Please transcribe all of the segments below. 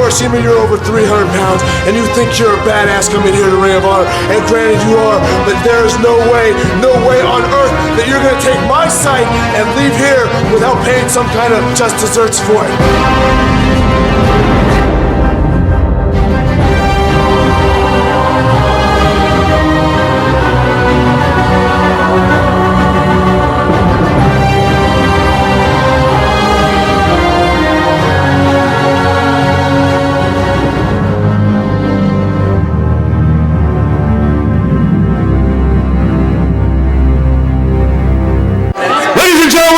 Morishima, you're over 300 pounds, and you think you're a badass coming here to Ring of Honor, and granted you are, but there is no way on earth that you're gonna take my sight and leave here without paying some kind of just desserts for it.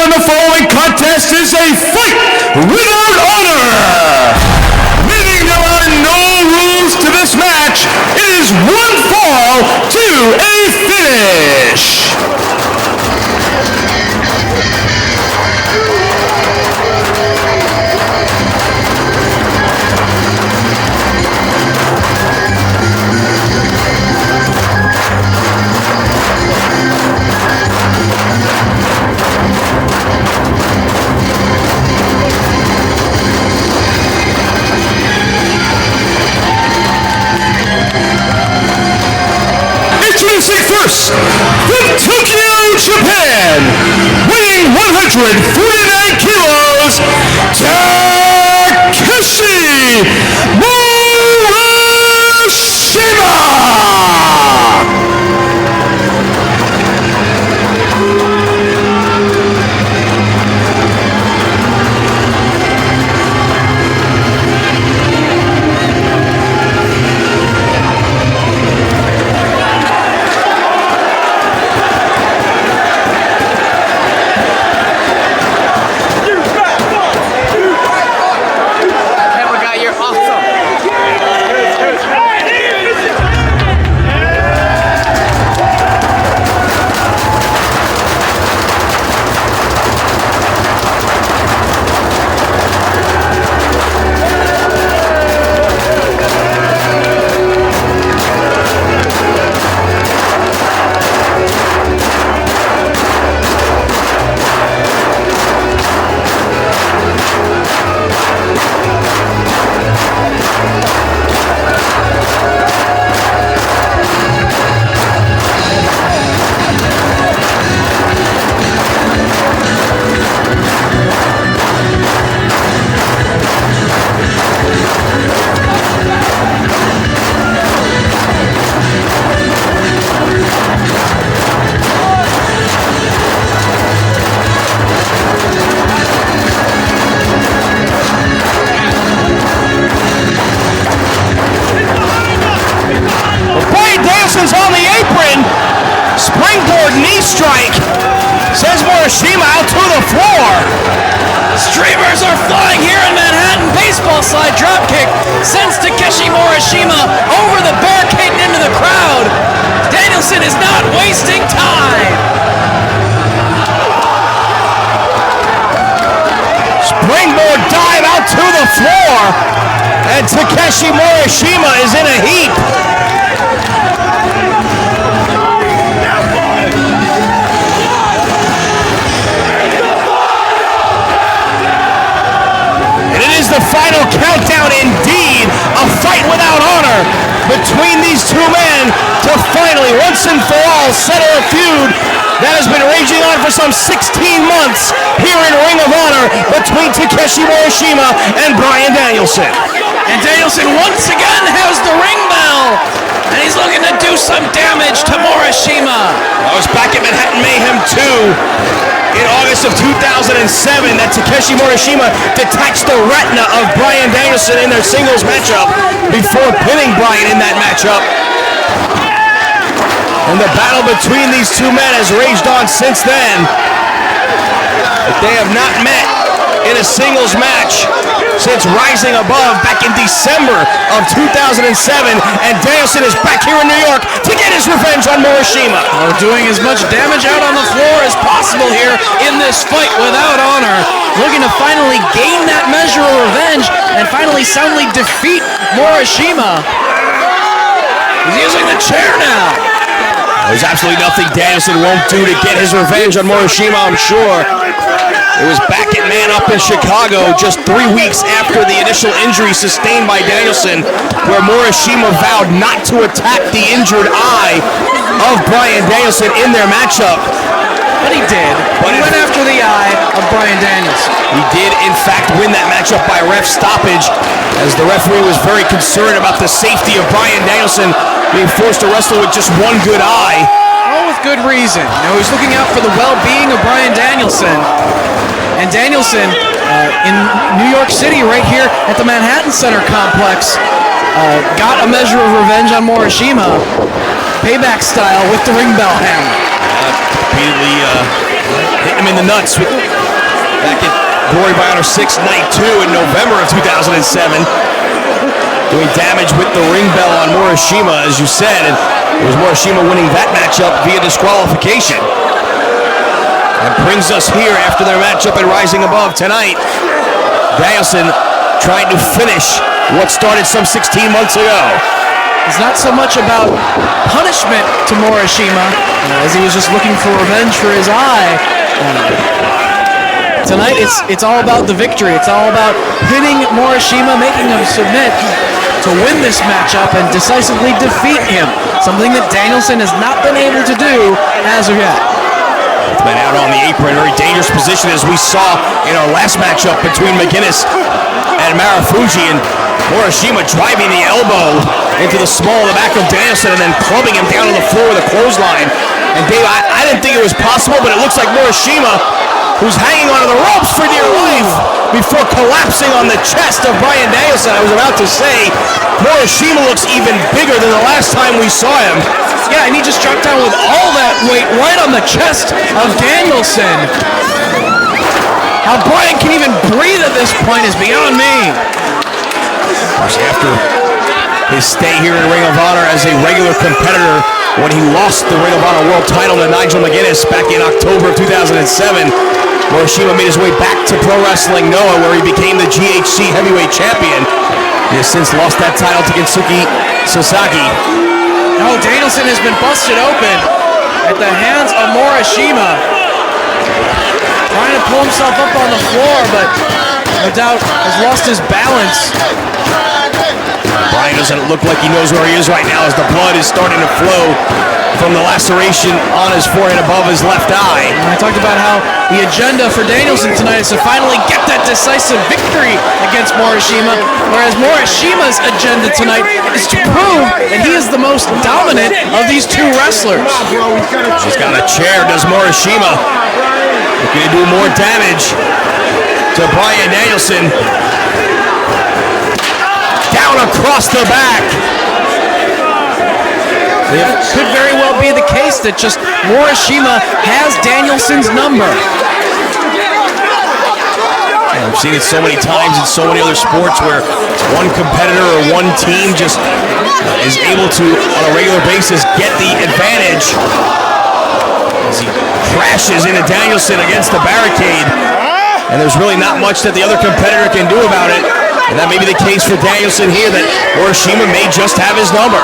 The following contest is a fight without honor. Meaning there are no rules to this match. It is one fall to a finish. First, from Tokyo, Japan, weighing 149 kilos, Takeshi Morishima! On the apron, springboard knee strike, sends Morishima out to the floor. Streamers are flying here in Manhattan. Baseball slide dropkick sends Takeshi Morishima over the barricade and into the crowd. Danielson is not wasting time. Springboard dive out to the floor, and Takeshi Morishima is in a heap. The final countdown, indeed, a fight without honor between these two men to finally, once and for all, settle a feud that has been raging on for some 16 months here in Ring of Honor between Takeshi Morishima and Bryan Danielson. And Danielson once again has the ring bell, and he's looking to do some damage to Morishima. I was back at Manhattan Mayhem 2. In August of 2007, that Takeshi Morishima detached the retina of Bryan Danielson in their singles matchup before pinning Bryan in that matchup. And the battle between these two men has raged on since then. But they have not met in a singles match since Rising Above back in December of 2007, and Danielson is back here in New York to get his revenge on Morishima. Doing as much damage out on the floor as possible here in this fight without honor, looking to finally gain that measure of revenge and finally soundly defeat Morishima. He's using the chair now. There's absolutely nothing Danielson won't do to get his revenge on Morishima, I'm sure. It was back at Man Up in Chicago just 3 weeks after the initial injury sustained by Danielson, where Morishima vowed not to attack the injured eye of Bryan Danielson in their matchup. But he did. He went after the eye of Bryan Danielson. He did, in fact, win that matchup by ref stoppage, as the referee was very concerned about the safety of Bryan Danielson being forced to wrestle with just one good eye. All with good reason. He's looking out for the well-being of Bryan Danielson. And Danielson, in New York City, right here at the Manhattan Center complex, got a measure of revenge on Morishima, payback style with the ring bell hammer. Repeatedly hit him in the nuts back at Glory by Honor 6 Night 2 in November of 2007. Doing damage with the ring bell on Morishima, as you said, and it was Morishima winning that matchup via disqualification. That brings us here after their matchup at Rising Above tonight. Danielson trying to finish what started some 16 months ago. It's not so much about punishment to Morishima, as he was just looking for revenge for his eye. Tonight, it's all about the victory. It's all about hitting Morishima, making him submit to win this matchup and decisively defeat him, something that Danielson has not been able to do as of yet. It's been out on the apron, very dangerous position, as we saw in our last matchup between McGuinness and Marufuji, and Morishima driving the elbow into the small of the back of Danielson and then clubbing him down on the floor with a clothesline. And Dave, I didn't think it was possible, but it looks like Morishima, who's hanging onto the ropes for dear life before collapsing on the chest of Bryan Danielson. I was about to say, Morishima looks even bigger than the last time we saw him. Yeah, and he just dropped down with all that weight right on the chest of Danielson. How Bryan can even breathe at this point is beyond me. After his stay here in Ring of Honor as a regular competitor, when he lost the Ring of Honor World title to Nigel McGuinness back in October of 2007, Morishima made his way back to Pro Wrestling Noah, where he became the GHC Heavyweight Champion. He has since lost that title to Kensuke Sasaki. No, Danielson has been busted open at the hands of Morishima. Trying to pull himself up on the floor, but no doubt has lost his balance. Bryan doesn't look like he knows where he is right now, as the blood is starting to flow from the laceration on his forehead above his left eye. And I talked about how the agenda for Danielson tonight is to finally get that decisive victory against Morishima, whereas Morishima's agenda tonight is to prove that he is the most dominant of these two wrestlers. He's got a chair, does Morishima. Looking to do more damage to Bryan Danielson. Down across the back. It could very well be the case that just Morishima has Danielson's number. I've seen it so many times in so many other sports where one competitor or one team just is able to, on a regular basis, get the advantage as he crashes into Danielson against the barricade. And there's really not much that the other competitor can do about it. And that may be the case for Danielson here, that Morishima may just have his number.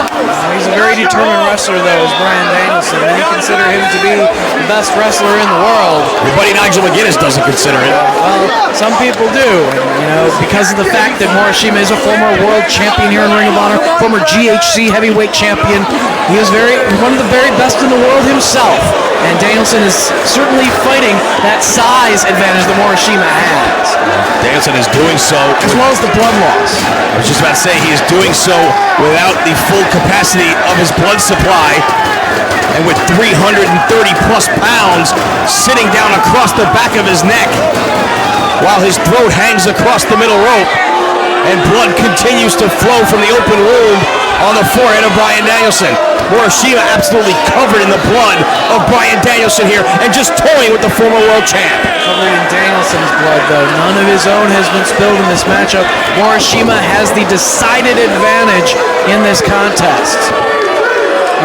He's a very determined wrestler, though, is Bryan Danielson. Many consider him to be the best wrestler in the world. Your buddy Nigel McGuinness doesn't consider it. Well, some people do. And, because of the fact that Morishima is a former world champion here in Ring of Honor, former GHC heavyweight champion. He is one of the very best in the world himself. And Danielson is certainly fighting that size advantage that Morishima has. Danielson is doing so, as well as the blood loss. I was just about to say, he is doing so without the full capacity of his blood supply, and with 330 plus pounds sitting down across the back of his neck, while his throat hangs across the middle rope, and blood continues to flow from the open wound on the forehead of Bryan Danielson. Morishima absolutely covered in the blood of Bryan Danielson here, and just toying with the former world champ. Covered in Danielson's blood, though. None of his own has been spilled in this matchup. Morishima has the decided advantage in this contest.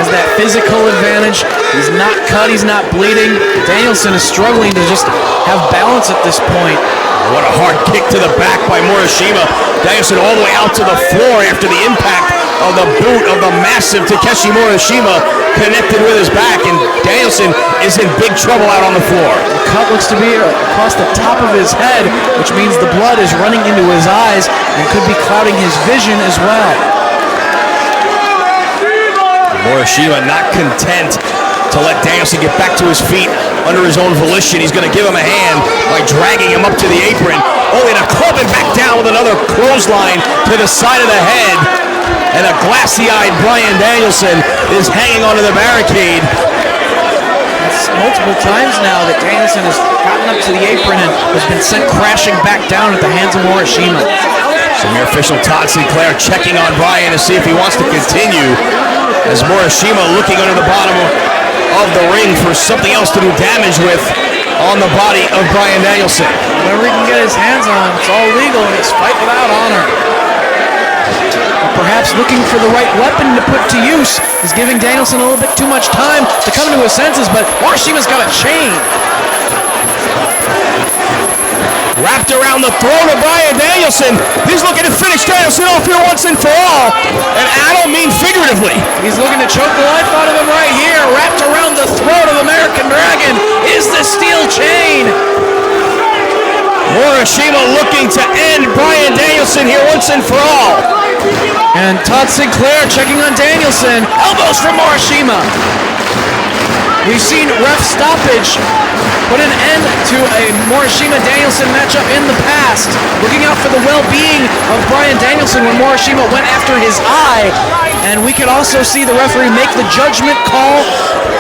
Has that physical advantage. He's not cut, he's not bleeding. Danielson is struggling to just have balance at this point. What a hard kick to the back by Morishima. Danielson all the way out to the floor after the impact of the boot of the massive Takeshi Morishima connected with his back, and Danielson is in big trouble out on the floor. The cut looks to be across the top of his head, which means the blood is running into his eyes and could be clouding his vision as well. Morishima not content to let Danielson get back to his feet under his own volition. He's going to give him a hand by dragging him up to the apron, only to club him back down with another clothesline to the side of the head. And a glassy-eyed Bryan Danielson is hanging onto the barricade. It's multiple times now that Danielson has gotten up to the apron and has been sent crashing back down at the hands of Morishima. Premier official Todd Sinclair checking on Bryan to see if he wants to continue, as Morishima looking under the bottom of the ring for something else to do damage with on the body of Bryan Danielson. Whatever he can get his hands on, it's all legal in this fight without honor. Perhaps looking for the right weapon to put to use is giving Danielson a little bit too much time to come to his senses, but Morishima's got a chain. Wrapped around the throat of Bryan Danielson. He's looking to finish Danielson off here once and for all. And I don't mean figuratively. He's looking to choke the life out of him right here. Wrapped around the throat of American Dragon is the steel chain. Morishima looking to end Bryan Danielson here once and for all. And Todd Sinclair checking on Danielson. Elbows from Morishima. We've seen ref stoppage put an end to a Morishima-Danielson matchup in the past. Looking out for the well-being of Bryan Danielson when Morishima went after his eye. And we could also see the referee make the judgment call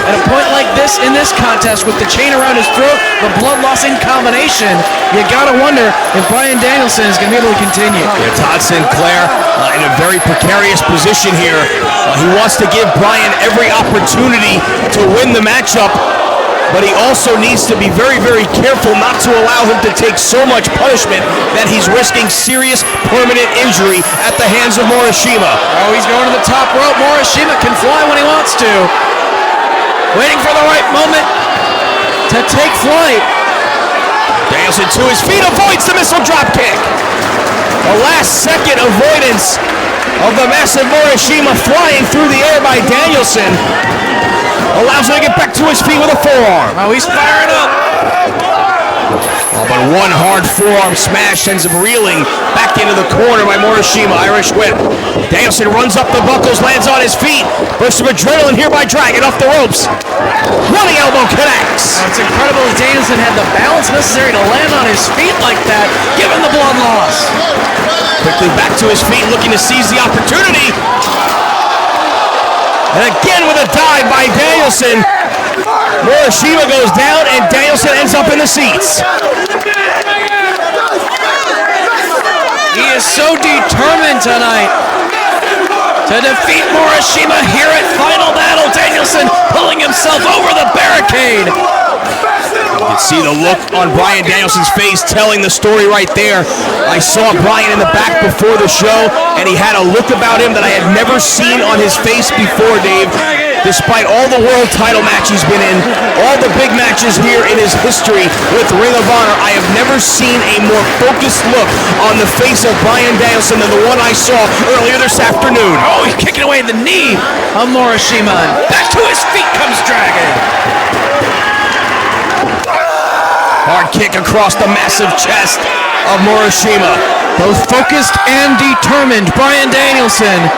at a point like this in this contest with the chain around his throat, the blood loss in combination. You gotta wonder if Bryan Danielson is gonna be able to continue. Yeah, Todd Sinclair in a very precarious position here. He wants to give Bryan every opportunity to win the matchup, but he also needs to be very, very careful not to allow him to take so much punishment that he's risking serious permanent injury at the hands of Morishima. Oh, he's going to the top rope. Morishima can fly when he wants to. Waiting for the right moment to take flight. Danielson to his feet, avoids the missile drop kick. The last second avoidance of the massive Morishima flying through the air by Danielson allows him to get back to his feet with a forearm. Oh, he's firing up. Oh, but one hard forearm smash sends him reeling back into the corner by Morishima. Irish whip. Danielson runs up the buckles, lands on his feet. Burst of adrenaline here by Dragon off the ropes. Running elbow connects. Oh, it's incredible that Danielson had the balance necessary to land on his feet like that, given the blood loss. Quickly back to his feet, looking to seize the opportunity. And again with a dive by Danielson. Morishima goes down and Danielson ends up in the seats. He is so determined tonight to defeat Morishima here at Final Battle. Danielson pulling himself over the barricade. You can see the look on Bryan Danielson's face telling the story right there. I saw Bryan in the back before the show, and he had a look about him that I had never seen on his face before, Dave. Despite all the world title matches he's been in, all the big matches here in his history with Ring of Honor, I have never seen a more focused look on the face of Bryan Danielson than the one I saw earlier this afternoon. Oh, he's kicking away the knee of Morishima. Back to his feet comes Dragon. Hard kick across the massive chest of Morishima. Both focused and determined, Bryan Danielson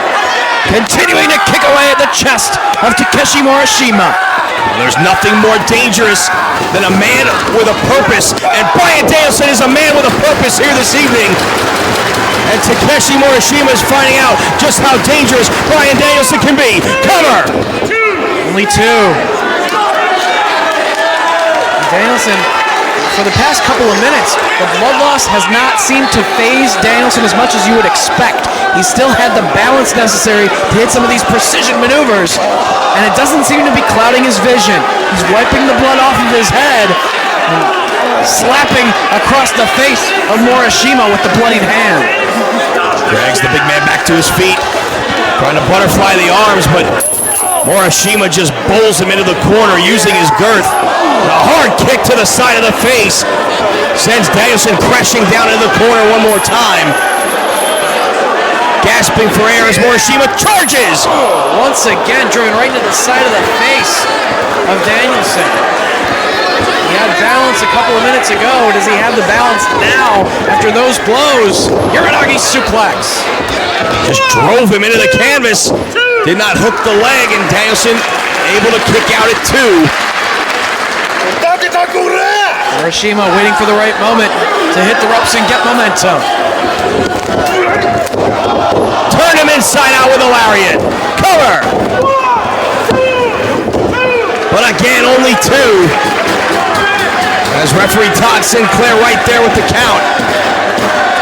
continuing to kick away at the chest of Takeshi Morishima. There's nothing more dangerous than a man with a purpose, and Bryan Danielson is a man with a purpose here this evening. And Takeshi Morishima is finding out just how dangerous Bryan Danielson can be. Cover! Only two. Danielson, for the past couple of minutes, the blood loss has not seemed to faze Danielson as much as you would expect. He still had the balance necessary to hit some of these precision maneuvers, and it doesn't seem to be clouding his vision. He's wiping the blood off of his head and slapping across the face of Morishima with the bloodied hand. Drags the big man back to his feet, trying to butterfly the arms, but Morishima just bowls him into the corner using his girth. A hard kick to the side of the face sends Danielson crashing down into the corner one more time. Gasping for air as Morishima charges. Once again, driven right into the side of the face of Danielson. He had balance a couple of minutes ago. Does he have the balance now after those blows? Uranagi suplex. Just drove him into the canvas. Did not hook the leg, and Danielson able to kick out at 2. Morishima waiting for the right moment to hit the ropes and get momentum. Turn him inside out with a lariat. Cover. But again, only 2. As referee Todd Sinclair right there with the count.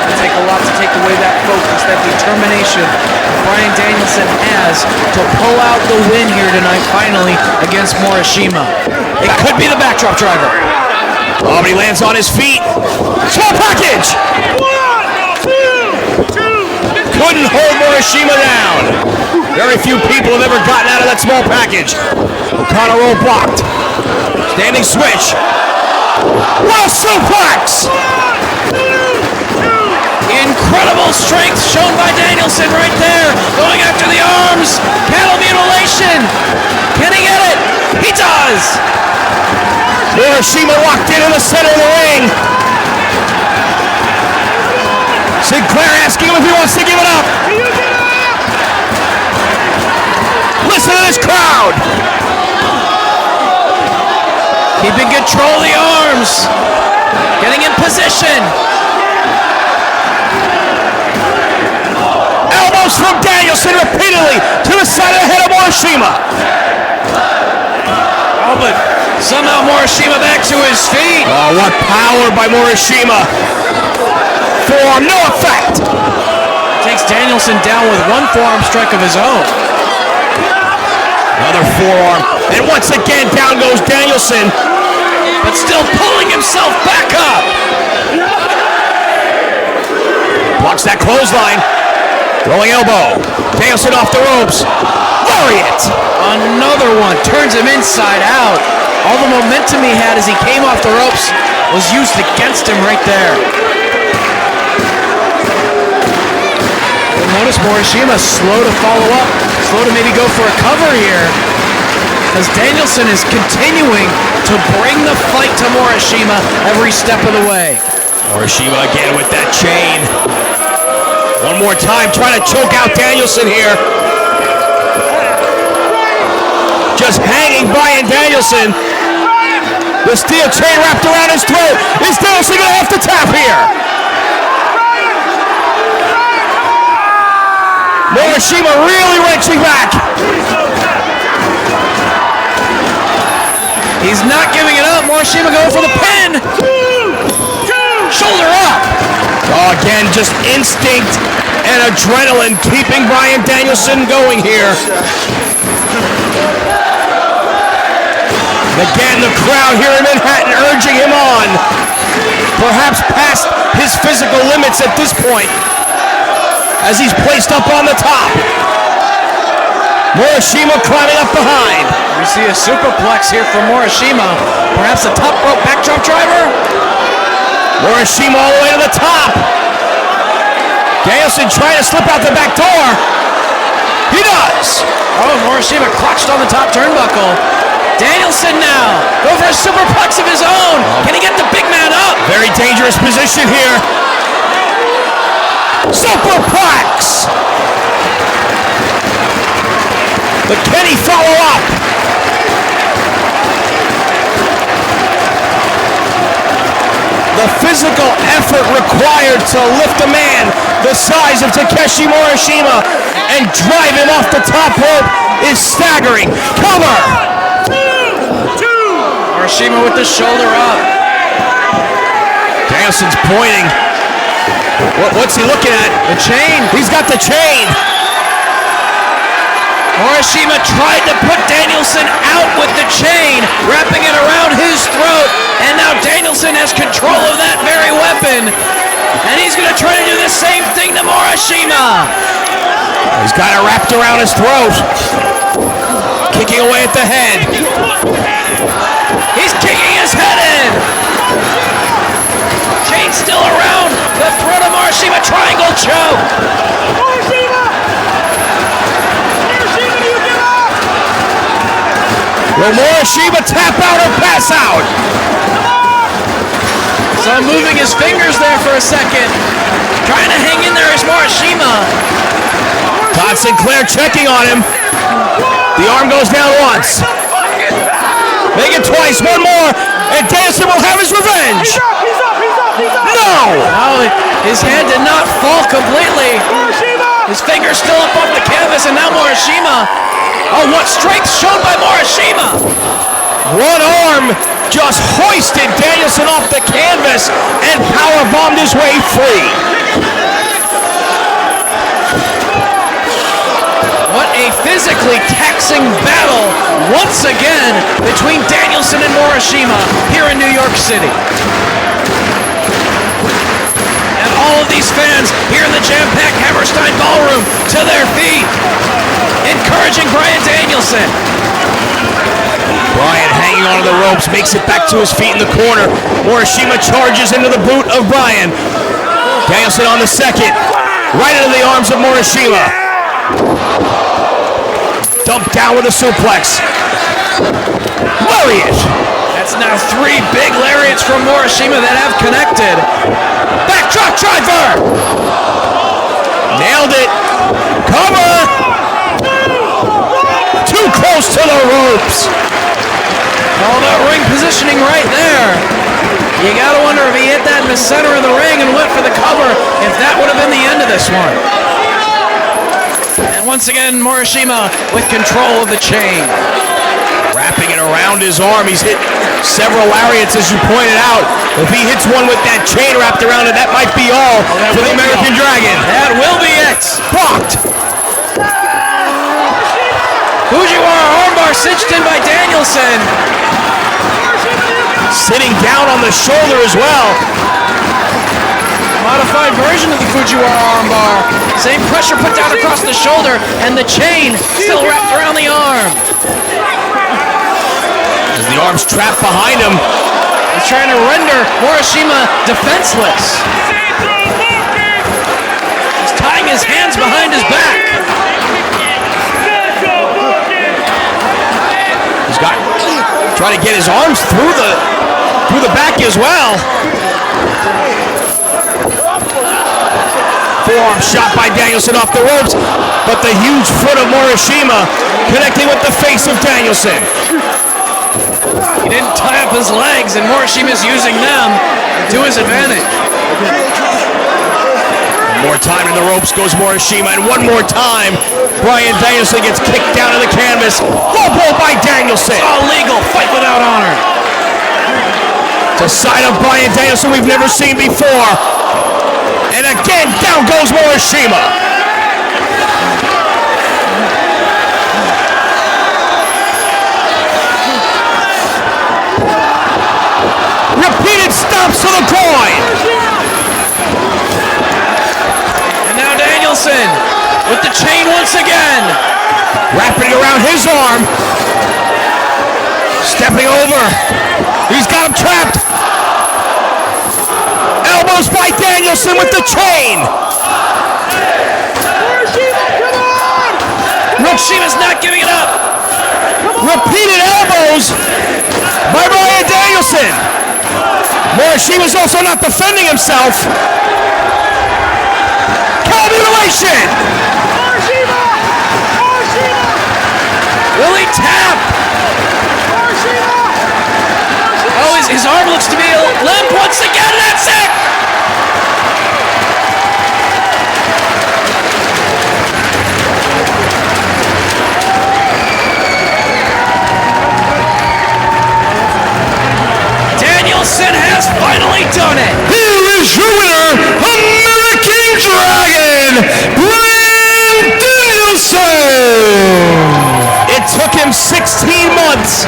It'll take a lot to take away that focus, that determination Bryan Danielson has to pull out the win here tonight, finally, against Morishima. It could be the backdrop driver. Oh, but he lands on his feet. Small package! 1, 2, 3. Couldn't hold Morishima down. Very few people have ever gotten out of that small package. O'Connor roll blocked. Standing switch. Well, suplex! Incredible strength shown by Danielson right there. Going after the arms. Cattle mutilation. Can he get it? He does. Morishima locked in the center of the ring. Sinclair asking him if he wants to give it up. Listen to this crowd. Keeping control of the arms. Getting in position. Elbows from Danielson repeatedly to the side of the head of Morishima. Oh, but somehow Morishima back to his feet. Oh, what power by Morishima. Forearm, no effect. Takes Danielson down with one forearm strike of his own. Another forearm. And once again, down goes Danielson. But still pulling himself back up. Blocks that clothesline. Rolling elbow. Danielson off the ropes. Lariat. Another one. Turns him inside out. All the momentum he had as he came off the ropes was used against him right there. You'll notice Morishima slow to follow up. Slow to maybe go for a cover here. As Danielson is continuing to bring the fight to Morishima every step of the way. Morishima again with that chain. One more time, trying to choke out Danielson here. Just hanging Bryan Danielson. The steel chain wrapped around his throat. Is Danielson going to have to tap here? Morishima really wrenching back. He's not giving it up. Morishima going for the pin. Shoulder up. Oh, again, just instinct and adrenaline keeping Bryan Danielson going here. Again, the crowd here in Manhattan urging him on. Perhaps past his physical limits at this point, as he's placed up on the top. Morishima climbing up behind. We see a superplex here from Morishima. Perhaps a top rope backdrop driver. Morishima all the way to the top. Danielson trying to slip out the back door. He does. Oh, Morishima clutched on the top turnbuckle. Danielson now go for a superplex of his own. Can he get the big man up? Very dangerous position here. Superplex. But can he follow up? The physical effort required to lift a man the size of Takeshi Morishima and drive him off the top rope is staggering. Cover! Morishima with the shoulder up. Danielson's pointing. What's he looking at? The chain. He's got the chain. Morishima tried to put Danielson out with the chain, wrapping it around his throat, and now Danielson has control of that very weapon, and he's going to try to do the same thing to Morishima. He's got it wrapped around his throat. Kicking away at the head. He's kicking his head in. Chain still around the throat of Morishima. Triangle choke. Will Morishima tap out or pass out? So moving his fingers there for a second. Trying to hang in there is Morishima. Todd Sinclair checking on him. The arm goes down once. Make it twice, one more, and Danielson will have his revenge. No! No, his hand did not fall completely. His finger's still up off the canvas, and now Morishima. Oh, what strength shown by Morishima! One arm just hoisted Danielson off the canvas and powerbombed his way free. What a physically taxing battle once again between Danielson and Morishima here in New York City. And all of these fans here in the jam-packed Hammerstein Ballroom to their feet, encouraging Bryan Danielson. Bryan hanging onto the ropes, makes it back to his feet in the corner. Morishima charges into the boot of Bryan. Danielson on the second, right into the arms of Morishima. Dumped down with a suplex. Lariat. That's now 3 big lariats from Morishima that have connected. Backdrop driver. Nailed it. Cover. Too close to the ropes. All that ring positioning right there. You gotta wonder if he hit that in the center of the ring and went for the cover, if that would have been the end of this one. And once again, Morishima with control of the chain. Wrapping it around his arm. He's hit several lariats, as you pointed out. If he hits one with that chain wrapped around it, that might be all for the American Dragon. That will be it. Blocked. Fujiwara armbar cinched in by Danielson. Sitting down on the shoulder as well. Modified version of the Fujiwara armbar. Same pressure put down across the shoulder, and the chain still wrapped around the arm. As the arm's trapped behind him. He's trying to render Morishima defenseless. He's tying his hands behind his back. He's got trying to get his arms through the back as well. Forearm shot by Danielson off the ropes, but the huge foot of Morishima connecting with the face of Danielson. He didn't tie up his legs, and Morishima's using them to his advantage. One more time in the ropes goes Morishima, and one more time, Bryan Danielson gets kicked down to the canvas. Low blow by Danielson. All legal, fight without honor. It's a side of Bryan Danielson we've never seen before. And again, down goes Morishima. Repeated stomps to the groin. And now Danielson with the chain once again. Wrapping it around his arm. Stepping over. He's got him trapped. Elbows by Danielson with the chain. Morishima's not giving it up. Repeated elbows by Bryan Danielson. Morishima's also not defending himself. Cow mutilation. Will he tap? Oh, his arm looks to be limp once again. That's it. Danielson has finally done it. Here is your winner, American Dragon, Bryan Danielson. It took him 16 months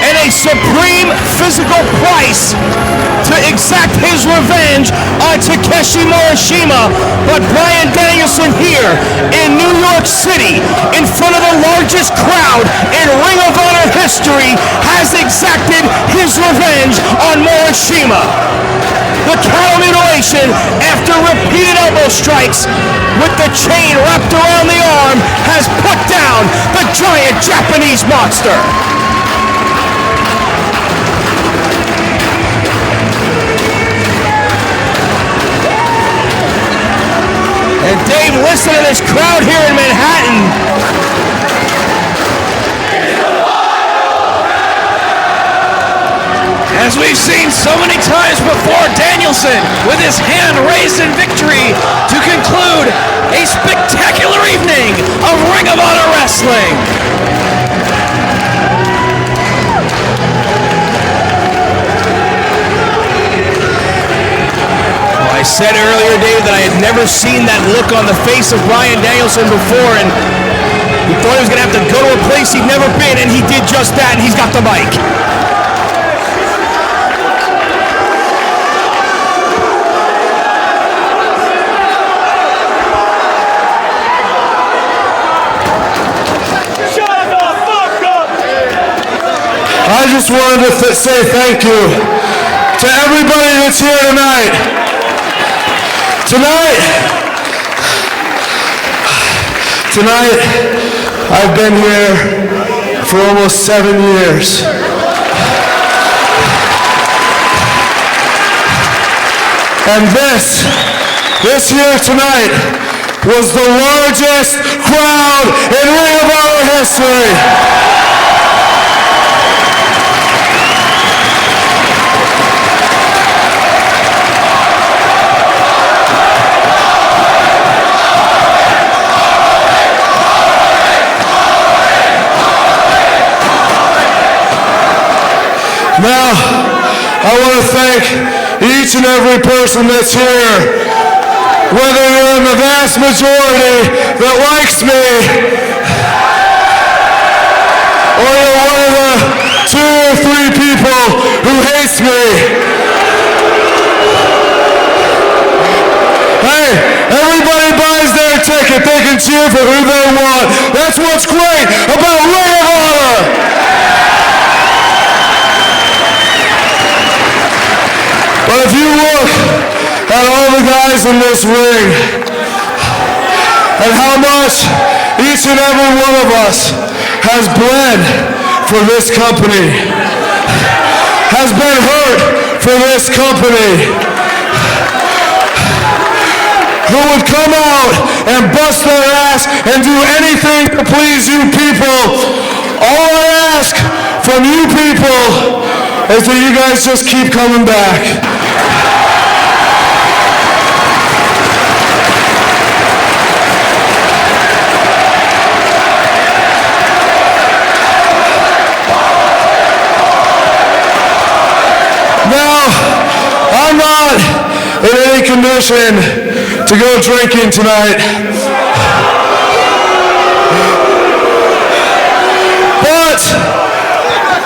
and a supreme physical price to exact his revenge on Takeshi Morishima, but Bryan Danielson here in New York City, in front of the largest crowd in Ring of Honor history has exacted his revenge on Morishima. The counter mutilation after repeated elbow strikes with the chain wrapped around the arm has put down the giant Japanese monster. And Dave, listen to this crowd here in Manhattan. As we've seen so many times before, Danielson with his hand raised in victory to conclude a spectacular evening of Ring of Honor Wrestling. Well, I said earlier, Dave, that I had never seen that look on the face of Bryan Danielson before, and he thought he was going to have to go to a place he'd never been, and he did just that, and he's got the mic. I just wanted to say thank you to everybody that's here tonight. Tonight, I've been here for almost 7 years. And this here tonight was the largest crowd in Ring of Honor history. Now, I want to thank each and every person that's here, whether you're in the vast majority that likes me, or you're one of the 2 or 3 people who hates me. Hey, everybody buys their ticket. They can cheer for who they want. That's what's great about Ring of Honor. But if you look at all the guys in this ring and how much each and every one of us has bled for this company, has been hurt for this company, who would come out and bust their ass and do anything to please you people, all I ask from you people is that you guys just keep coming back. Now, I'm not in any condition to go drinking tonight. But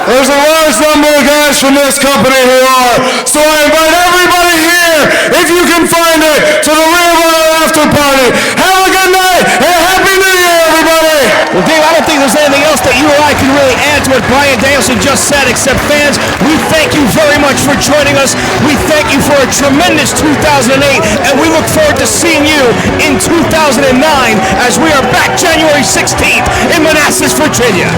there's a large number of guys from this company who are. So I invite everybody here, if you can find it, to the Ring of Honor after party. Have a good night and Happy New Year, everybody! Well, Dave, I don't think there's anything else that you or I can really add to what Bryan Danielson just said, except fans, we thank you very much for joining us. We thank you for a tremendous 2008, and we look forward to seeing you in 2009 as we are back January 16th in Manassas, Virginia.